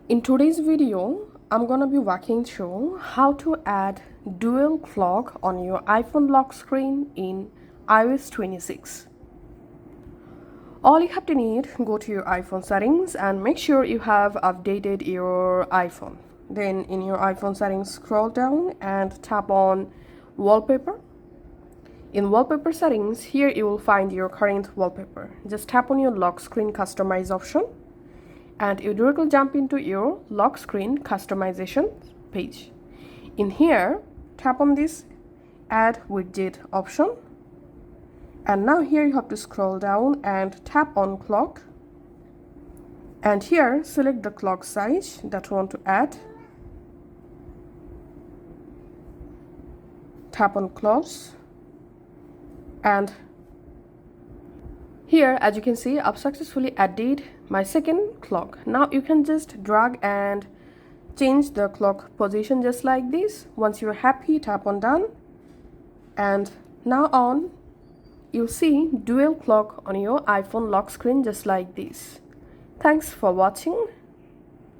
In today's video, I'm gonna be walking through how to add dual clock on your iPhone lock screen in iOS 26. All you have to need, go to your iPhone settings and make sure you have updated your iPhone. Then in your iPhone settings, scroll down and tap on wallpaper. In wallpaper settings, here you will find your current wallpaper. Just tap on your lock screen customize option and you directly jump into your lock screen customization page. In here, tap on this add widget option, and now here you have to scroll down and tap on clock, and here select the clock size that you want to add, tap on close, and here, as you can see, I've successfully added my second clock. Now you can just drag and change the clock position just like this. Once you're happy, tap on done, and now on you'll see dual clock on your iPhone lock screen just like this. Thanks for watching.